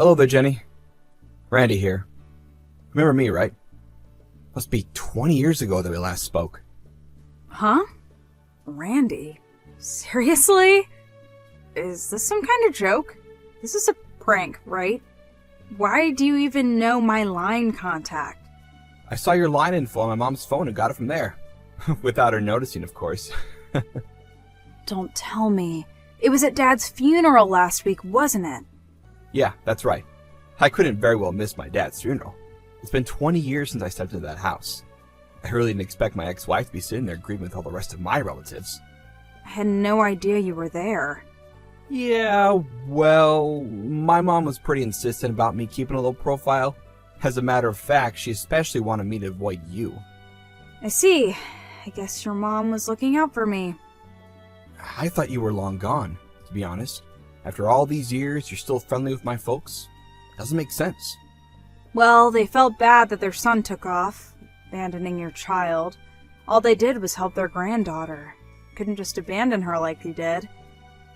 Hello there, Jenny. Randy here. Remember me, right? Must be 20 years ago that we last spoke. Huh? Randy? Seriously? Is this some kind of joke? This is a prank, right? Why do you even know my line contact? I saw your line info on my mom's phone and got it from there. Without her noticing, of course. Don't tell me. It was at Dad's funeral last week, wasn't it? Yeah, that's right. I couldn't very well miss my dad's funeral. It's been 20 years since I stepped into that house. I really didn't expect my ex-wife to be sitting there grieving with all the rest of my relatives. I had no idea you were there. Yeah, well, my mom was pretty insistent about me keeping a low profile. As a matter of fact, she especially wanted me to avoid you. I see. I guess your mom was looking out for me. I thought you were long gone, to be honest. After all these years, you're still friendly with my folks? Doesn't make sense. Well, they felt bad that their son took off, abandoning your child. All they did was help their granddaughter. Couldn't just abandon her like they did.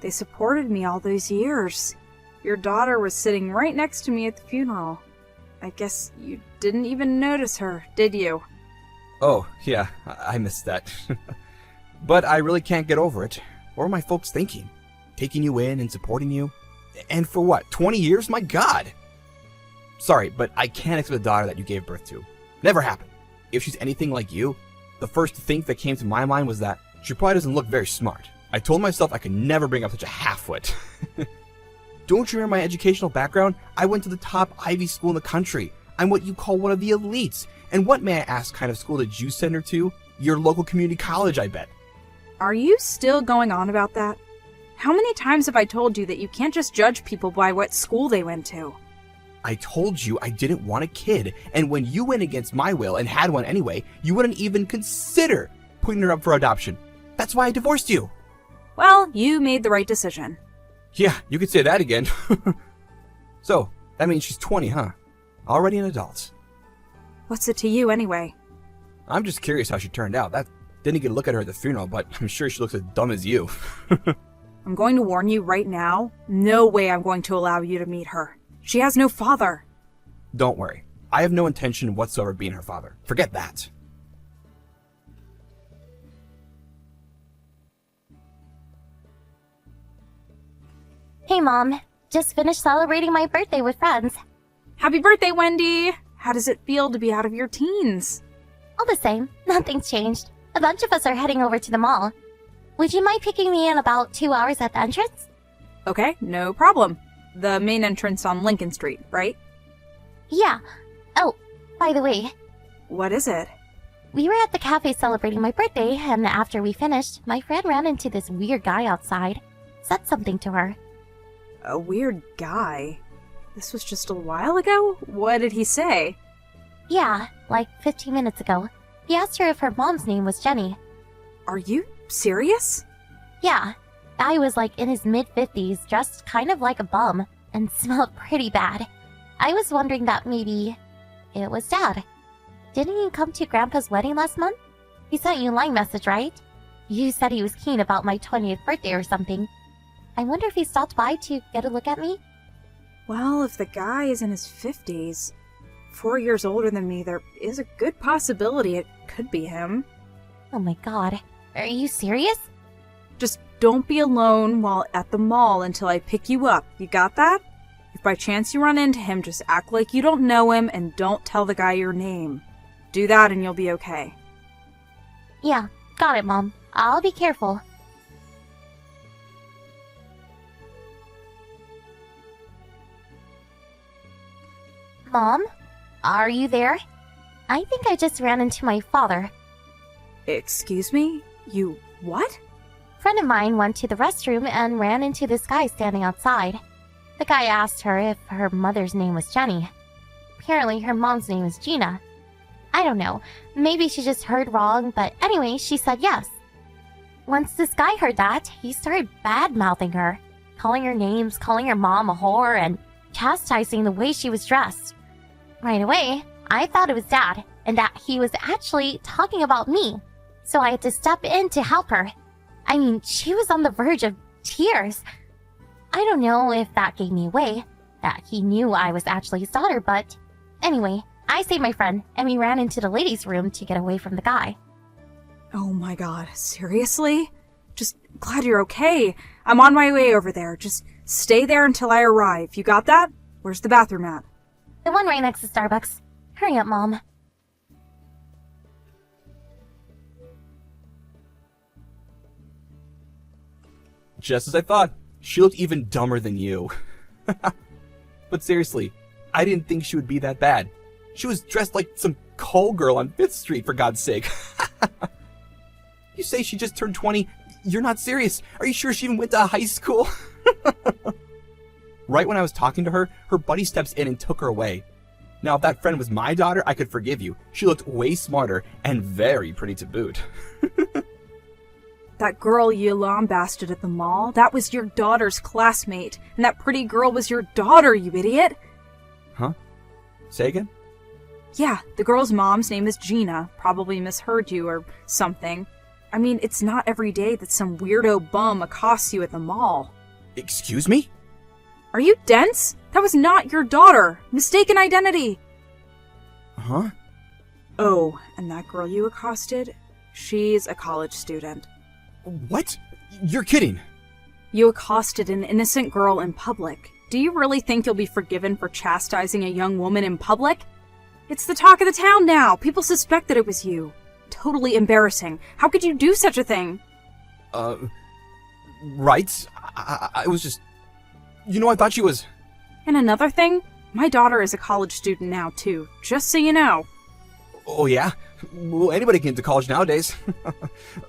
They supported me all those years. Your daughter was sitting right next to me at the funeral. I guess you didn't even notice her, did you? Oh, yeah, I missed that. But I really can't get over it. What were my folks thinking? Taking you in and supporting you? And for what, 20 years? My God! Sorry, but I can't expect a daughter that you gave birth to. Never happened. If she's anything like you, the first thing that came to my mind was that she probably doesn't look very smart. I told myself I could never bring up such a half-wit. Don't you remember my educational background? I went to the top Ivy school in the country. I'm what you call one of the elites. And what, may I ask, kind of school did you send her to? Your local community college, I bet. Are you still going on about that? How many times have I told you that you can't just judge people by what school they went to? I told you I didn't want a kid, and when you went against my will and had one anyway, you wouldn't even consider putting her up for adoption. That's why I divorced you. Well, you made the right decision. Yeah, you could say that again. So, that means she's 20, huh? Already an adult. What's it to you anyway? I'm just curious how she turned out. That didn't get a look at her at the funeral, but I'm sure she looks as dumb as you. I'm going to warn you right now, no way I'm going to allow you to meet her. She has no father. Don't worry. I have no intention whatsoever of being her father. Forget that. Hey, Mom. Just finished celebrating my birthday with friends. Happy birthday, Wendy! How does it feel to be out of your teens? All the same, nothing's changed. A bunch of us are heading over to the mall. Would you mind picking me in about 2 hours at the entrance? Okay, no problem. The main entrance on Lincoln Street, right? Yeah. Oh, by the way, What is it? we were at the cafe celebrating my birthday, and after we finished, my friend ran into this weird guy outside. Said something to her. A weird guy. This was just a while ago? What did he say? Yeah, like 15 minutes ago. He asked her if her mom's name was Jenny. Are you serious? Yeah, guy was like in his mid-50s, dressed kind of like a bum, and smelled pretty bad. I was wondering that maybe it was Dad. Didn't you come to Grandpa's wedding last month? He sent you a line message, right? You said he was keen about my 20th birthday or something. I wonder if he stopped by to get a look at me? Well, if the guy is in his 50s, 4 years older than me, there is a good possibility it could be him. Oh my god. Are you serious? Just don't be alone while at the mall until I pick you up. You got that? If by chance you run into him, just act like you don't know him and don't tell the guy your name. Do that and you'll be okay. Yeah, got it, Mom. I'll be careful. Mom? Are you there? I think I just ran into my father. Excuse me? You what? Friend of mine went to the restroom and ran into this guy standing outside. The guy asked her if her mother's name was Jenny. Apparently her mom's name is Gina. I don't know, maybe she just heard wrong, but anyway, she said yes. Once this guy heard that, he started bad-mouthing her, calling her names, calling her mom a whore, and chastising the way she was dressed. Right away, I thought it was Dad, and that he was actually talking about me, so I had to step in to help her. I mean, she was on the verge of tears. I don't know if that gave me away, that he knew I was actually his daughter, but anyway, I saved my friend and we ran into the ladies' room to get away from the guy. Oh my god, seriously? Just glad you're okay. I'm on my way over there. Just stay there until I arrive. You got that? Where's the bathroom at? The one right next to Starbucks. Hurry up, Mom. Just as I thought. She looked even dumber than you. But seriously, I didn't think she would be that bad. She was dressed like some call girl on 5th Street, for God's sake. You say she just turned 20? You're not serious. Are you sure she even went to high school? Right when I was talking to her, her buddy steps in and took her away. Now, if that friend was my daughter, I could forgive you. She looked way smarter and very pretty to boot. That girl you lambasted at the mall, that was your daughter's classmate. And that pretty girl was your daughter, you idiot. Huh? Say again? Yeah, the girl's mom's name is Gina. Probably misheard you or something. I mean, it's not every day that some weirdo bum accosts you at the mall. Excuse me? Are you dense? That was not your daughter. Mistaken identity. Huh? Oh, and that girl you accosted? She's a college student. What? You're kidding. You accosted an innocent girl in public. Do you really think you'll be forgiven for chastising a young woman in public? It's the talk of the town now. People suspect that it was you. Totally embarrassing. How could you do such a thing? Right? I was just... I thought she was... And another thing, my daughter is a college student now, too. Just so you know. Oh, yeah? Well, anybody can get into college nowadays.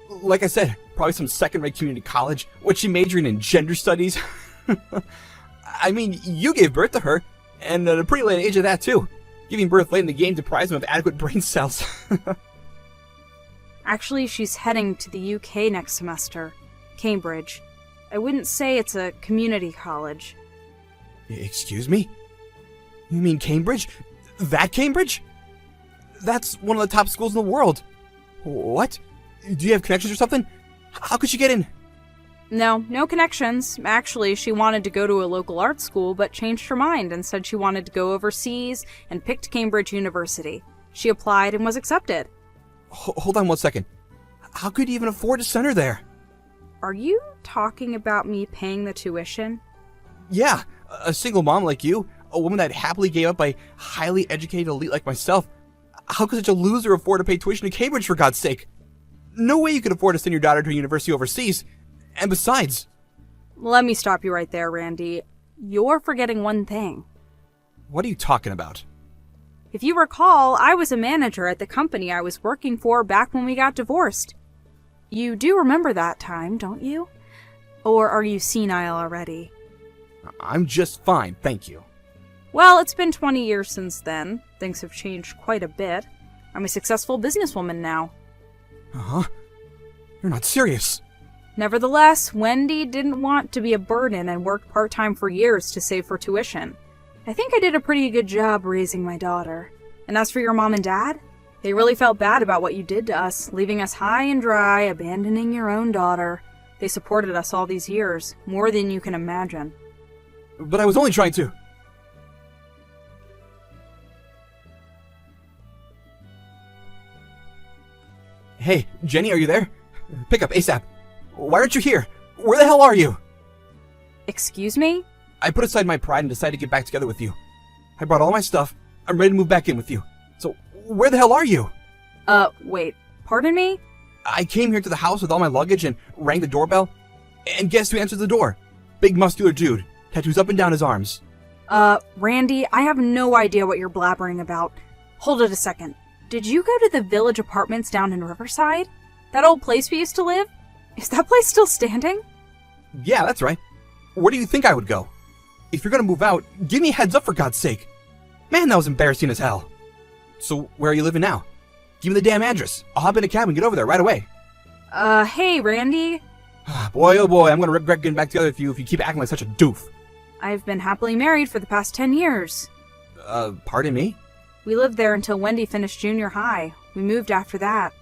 Like I said, probably some second-rate community college. What's she majoring in? Gender studies? I mean, you gave birth to her, and at a pretty late age of that, too. Giving birth late in the game deprives them of adequate brain cells. Actually, she's heading to the UK next semester. Cambridge. I wouldn't say it's a community college. Excuse me? You mean Cambridge? That Cambridge? That's one of the top schools in the world. What? Do you have connections or something? How could she get in? No connections. Actually, she wanted to go to a local art school, but changed her mind and said she wanted to go overseas and picked Cambridge University. She applied and was accepted. Hold on 1 second. How could you even afford to send her there? Are you talking about me paying the tuition? Yeah, a single mom like you, a woman that happily gave up a highly educated elite like myself. How could such a loser afford to pay tuition to Cambridge, for God's sake? No way you could afford to send your daughter to a university overseas. And besides... Let me stop you right there, Randy. You're forgetting one thing. What are you talking about? If you recall, I was a manager at the company I was working for back when we got divorced. You do remember that time, don't you? Or are you senile already? I'm just fine, thank you. Well, it's been 20 years since then. Things have changed quite a bit. I'm a successful businesswoman now. Uh-huh. You're not serious. Nevertheless, Wendy didn't want to be a burden and worked part-time for years to save for tuition. I think I did a pretty good job raising my daughter. And as for your mom and dad, they really felt bad about what you did to us, leaving us high and dry, abandoning your own daughter. They supported us all these years, more than you can imagine. But I was only trying to... Hey, Jenny, are you there? Pick up ASAP. Why aren't you here? Where the hell are you? Excuse me? I put aside my pride and decided to get back together with you. I brought all my stuff. I'm ready to move back in with you. So, where the hell are you? Wait. Pardon me? I came here to the house with all my luggage and rang the doorbell. And guess who answered the door? Big muscular dude. Tattoos up and down his arms. Randy, I have no idea what you're blabbering about. Hold it a second. Did you go to the Village Apartments down in Riverside? That old place we used to live? Is that place still standing? Yeah, that's right. Where do you think I would go? If you're gonna move out, give me a heads up for God's sake. Man, that was embarrassing as hell. So, where are you living now? Give me the damn address. I'll hop in a cab and get over there right away. Hey, Randy. Boy, oh boy, I'm gonna regret getting back together with you if you keep acting like such a doof. I've been happily married for the past 10 years. Pardon me? We lived there until Wendy finished junior high. We moved after that.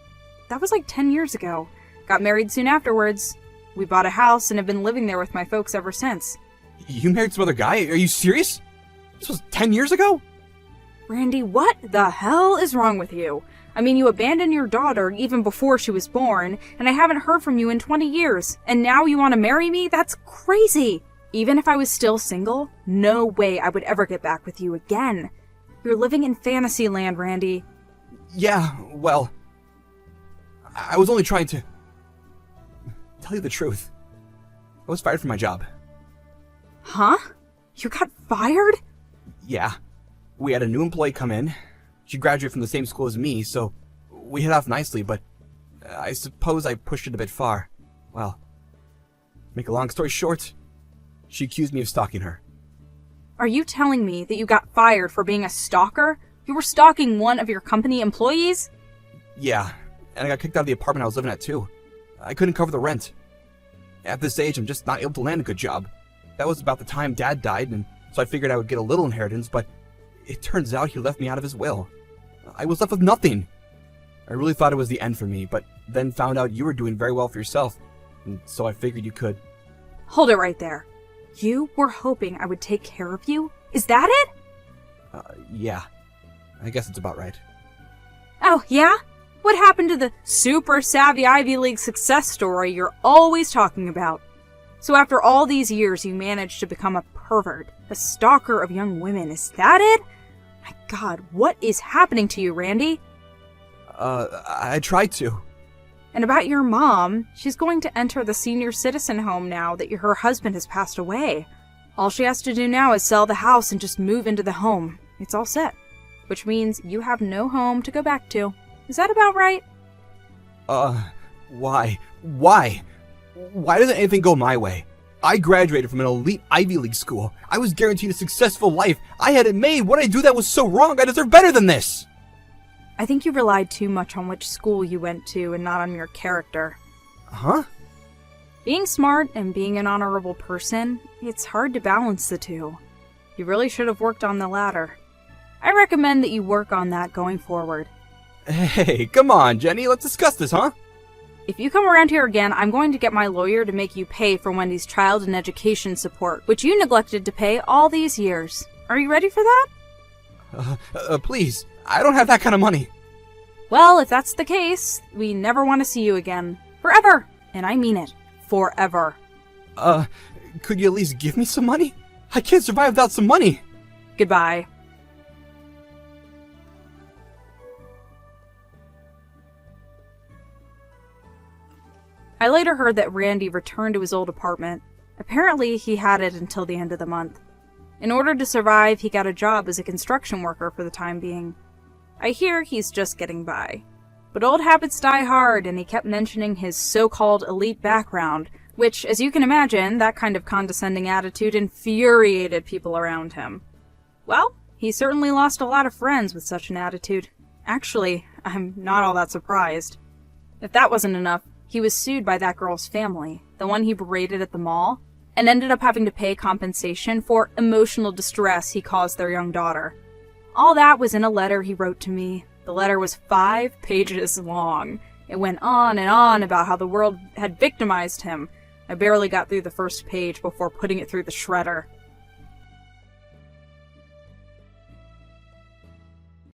That was like 10 years ago. Got married soon afterwards. We bought a house and have been living there with my folks ever since. You married some other guy? Are you serious? This was 10 years ago? Randy, what the hell is wrong with you? I mean, you abandoned your daughter even before she was born, and I haven't heard from you in 20 years, and now you want to marry me? That's crazy! Even if I was still single, no way I would ever get back with you again. You're living in fantasy land, Randy. Yeah, well, I was only trying to tell you the truth. I was fired from my job. Huh? You got fired? Yeah. We had a new employee come in. She graduated from the same school as me, so we hit off nicely, but I suppose I pushed it a bit far. Well, make a long story short, she accused me of stalking her. Are you telling me that you got fired for being a stalker? You were stalking one of your company employees? Yeah, and I got kicked out of the apartment I was living at too. I couldn't cover the rent. At this age, I'm just not able to land a good job. That was about the time Dad died, and so I figured I would get a little inheritance, but it turns out he left me out of his will. I was left with nothing. I really thought it was the end for me, but then found out you were doing very well for yourself, and so I figured you could. Hold it right there. You were hoping I would take care of you? Is that it? Yeah. I guess it's about right. Oh, yeah? What happened to the super savvy Ivy League success story you're always talking about? So after all these years, you managed to become a pervert, a stalker of young women. Is that it? My God, what is happening to you, Randy? I tried to. And about your mom, she's going to enter the senior citizen home now that her husband has passed away. All she has to do now is sell the house and just move into the home. It's all set. Which means you have no home to go back to. Is that about right? Why? Why? Why doesn't anything go my way? I graduated from an elite Ivy League school. I was guaranteed a successful life. I had it made. What did I do that was so wrong? I deserve better than this. I think you relied too much on which school you went to and not on your character. Huh? Being smart and being an honorable person, it's hard to balance the two. You really should have worked on the latter. I recommend that you work on that going forward. Hey, come on, Jenny. Let's discuss this, huh? If you come around here again, I'm going to get my lawyer to make you pay for Wendy's child and education support, which you neglected to pay all these years. Are you ready for that? Please. I don't have that kind of money. Well, if that's the case, we never want to see you again. Forever! And I mean it. Forever. Could you at least give me some money? I can't survive without some money. Goodbye. I later heard that Randy returned to his old apartment. Apparently, he had it until the end of the month. In order to survive, he got a job as a construction worker for the time being. I hear he's just getting by. But old habits die hard, and he kept mentioning his so-called elite background, which, as you can imagine, that kind of condescending attitude infuriated people around him. Well, he certainly lost a lot of friends with such an attitude. Actually, I'm not all that surprised. If that wasn't enough, he was sued by that girl's family, the one he berated at the mall, and ended up having to pay compensation for emotional distress he caused their young daughter. All that was in a letter he wrote to me. The letter was 5 pages long. It went on and on about how the world had victimized him. I barely got through the first page before putting it through the shredder.